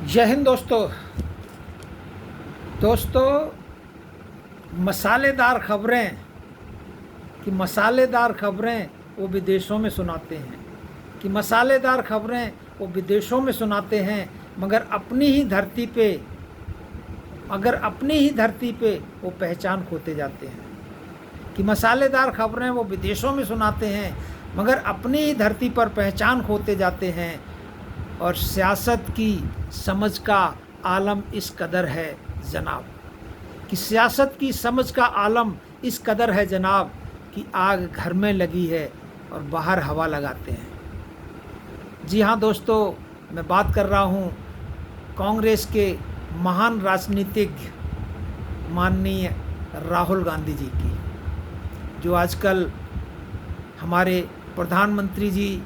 जय हिंद दोस्तों मसालेदार खबरें वो विदेशों में सुनाते हैं कि मसालेदार खबरें वो विदेशों में सुनाते हैं मगर अपनी ही धरती पे वो पहचान खोते जाते हैं। कि मसालेदार खबरें वो विदेशों में सुनाते हैं मगर अपनी ही धरती पर पहचान खोते जाते हैं। और सियासत की समझ का आलम इस कदर है जनाब कि सियासत की समझ का आलम इस कदर है जनाब कि आग घर में लगी है और बाहर हवा लगाते हैं। जी हाँ दोस्तों, मैं बात कर रहा हूँ कांग्रेस के महान राजनीतिज्ञ माननीय राहुल गांधी जी की, जो आजकल हमारे प्रधानमंत्री जी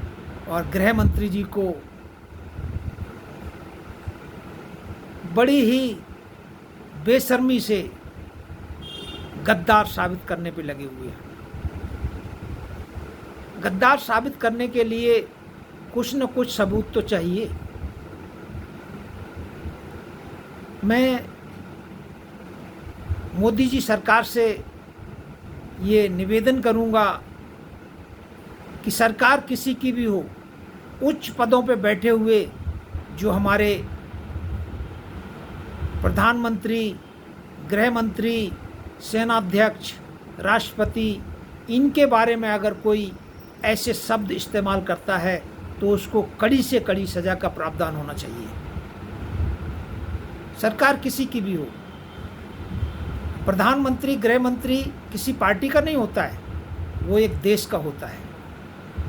और गृह मंत्री जी को बड़ी ही बेशर्मी से गद्दार साबित करने पे लगे हुए हैं। गद्दार साबित करने के लिए कुछ न कुछ सबूत तो चाहिए। मैं मोदी जी सरकार से ये निवेदन करूंगा कि सरकार किसी की भी हो, उच्च पदों पे बैठे हुए जो हमारे प्रधानमंत्री, गृह मंत्री, सेनाध्यक्ष, राष्ट्रपति, इनके बारे में अगर कोई ऐसे शब्द इस्तेमाल करता है तो उसको कड़ी से कड़ी सज़ा का प्रावधान होना चाहिए। सरकार किसी की भी हो, प्रधानमंत्री, गृह मंत्री किसी पार्टी का नहीं होता है, वो एक देश का होता है।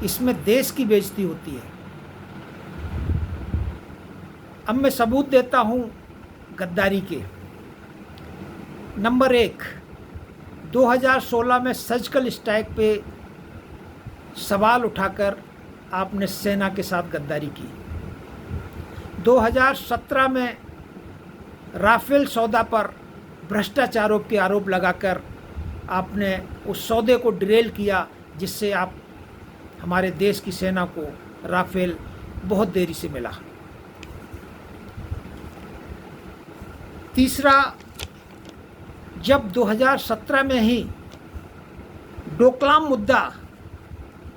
इसमें देश की बेइज्जती होती है। अब मैं सबूत देता हूँ गद्दारी के। नंबर 1, 2016 में सर्जिकल स्ट्राइक पे सवाल उठाकर आपने सेना के साथ गद्दारी की। 2017 में राफेल सौदा पर भ्रष्टाचारों के आरोप लगाकर आपने उस सौदे को डिरेल किया, जिससे आप हमारे देश की सेना को राफेल बहुत देरी से मिला। तीसरा, जब 2017 में ही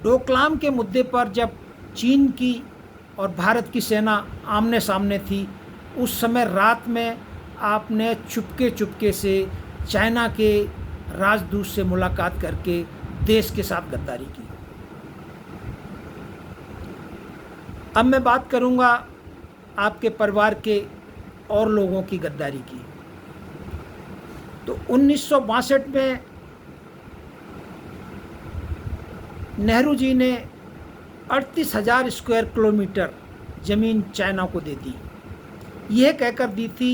डोकलाम के मुद्दे पर जब चीन की और भारत की सेना आमने सामने थी, उस समय रात में आपने चुपके से चाइना के राजदूत से मुलाकात करके देश के साथ गद्दारी की। अब मैं बात करूंगा आपके परिवार के और लोगों की गद्दारी की। तो 1962 में नेहरू जी ने 38,000 स्क्वायर किलोमीटर ज़मीन चाइना को दे दी। यह कहकर दी थी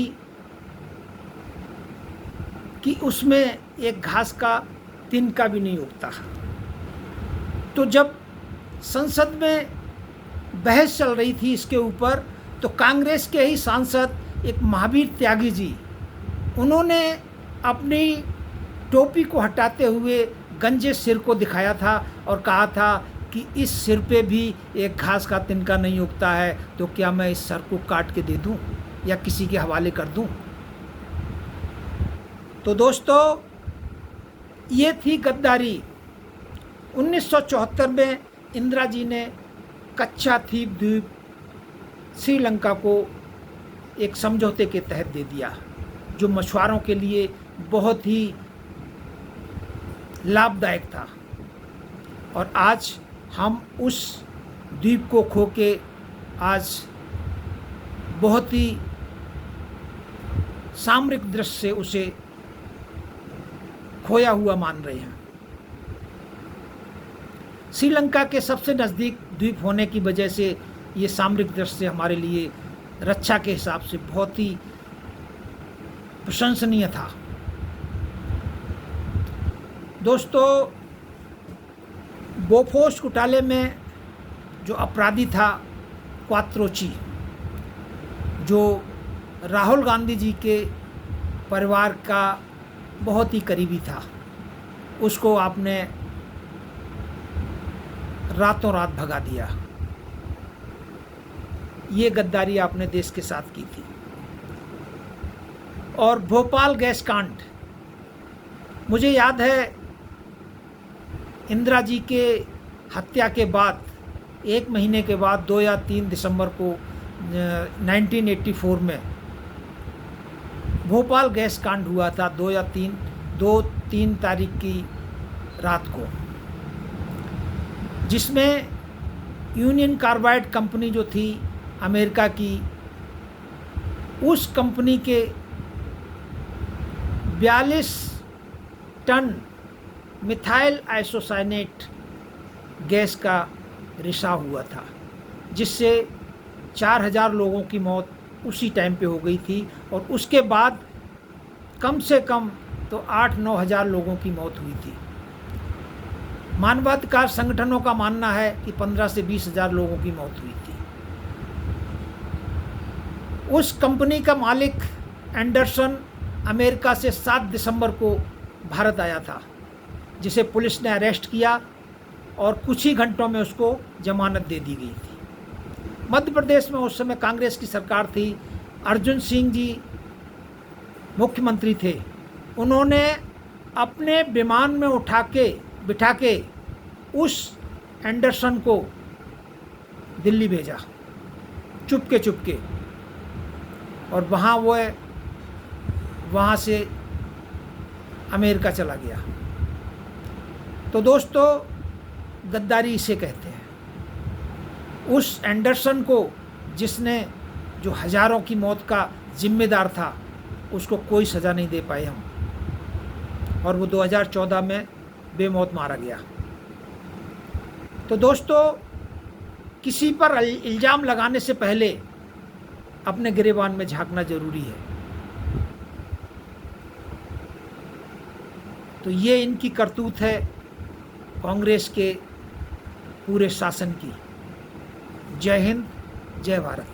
कि उसमें एक घास का तिनका भी नहीं उगता। तो जब संसद में बहस चल रही थी इसके ऊपर, तो कांग्रेस के ही सांसद एक महावीर त्यागी जी, उन्होंने अपनी टोपी को हटाते हुए गंजे सिर को दिखाया था और कहा था कि इस सिर पे भी एक घास का तिनका नहीं उगता है, तो क्या मैं इस सर को काट के दे दूं या किसी के हवाले कर दूं। तो दोस्तों, ये थी गद्दारी। 1974 में इंदिरा जी ने कच्छाद्वीप द्वीप श्रीलंका को एक समझौते के तहत दे दिया, जो मछुआरों के लिए बहुत ही लाभदायक था। और आज हम उस द्वीप को खो के आज बहुत ही सामरिक दृष्टि से उसे खोया हुआ मान रहे हैं। श्रीलंका के सबसे नज़दीक द्वीप होने की वजह से ये सामरिक दृष्टि से हमारे लिए रक्षा के हिसाब से बहुत ही प्रशंसनीय था। दोस्तों, बोफोर्स घोटाले में जो अपराधी था क्वात्रोची, जो राहुल गांधी जी के परिवार का बहुत ही करीबी था, उसको आपने रातों रात भगा दिया। ये गद्दारी आपने देश के साथ की थी। और भोपाल गैस कांड, मुझे याद है इंदिरा जी के हत्या के बाद 1 महीने के बाद 2 या 3 दिसंबर को 1984 में भोपाल गैस कांड हुआ था। 2-3 तारीख की रात को, जिसमें यूनियन कार्बाइड कंपनी जो थी अमेरिका की, उस कंपनी के 42 टन मिथाइल आइसोसाइनेट गैस का रिसाव हुआ था, जिससे 4000 लोगों की मौत उसी टाइम पे हो गई थी। और उसके बाद कम से कम तो 8-9 हज़ार लोगों की मौत हुई थी। मानवाधिकार संगठनों का मानना है कि 15 से 20 हज़ार लोगों की मौत हुई थी। उस कंपनी का मालिक एंडरसन अमेरिका से 7 दिसंबर को भारत आया था, जिसे पुलिस ने अरेस्ट किया और कुछ ही घंटों में उसको जमानत दे दी गई थी। मध्य प्रदेश में उस समय कांग्रेस की सरकार थी, अर्जुन सिंह जी मुख्यमंत्री थे। उन्होंने अपने विमान में बिठा के उस एंडरसन को दिल्ली भेजा चुपके, और वहाँ से अमेरिका चला गया। तो दोस्तों, गद्दारी इसे कहते हैं। उस एंडरसन को, जो हज़ारों की मौत का जिम्मेदार था, उसको कोई सज़ा नहीं दे पाए हम, और वो 2014 में बेमौत मारा गया। तो दोस्तों, किसी पर इल्ज़ाम लगाने से पहले अपने गिरेबान में झांकना जरूरी है। तो ये इनकी करतूत है कांग्रेस के पूरे शासन की। जय हिंद, जय भारत।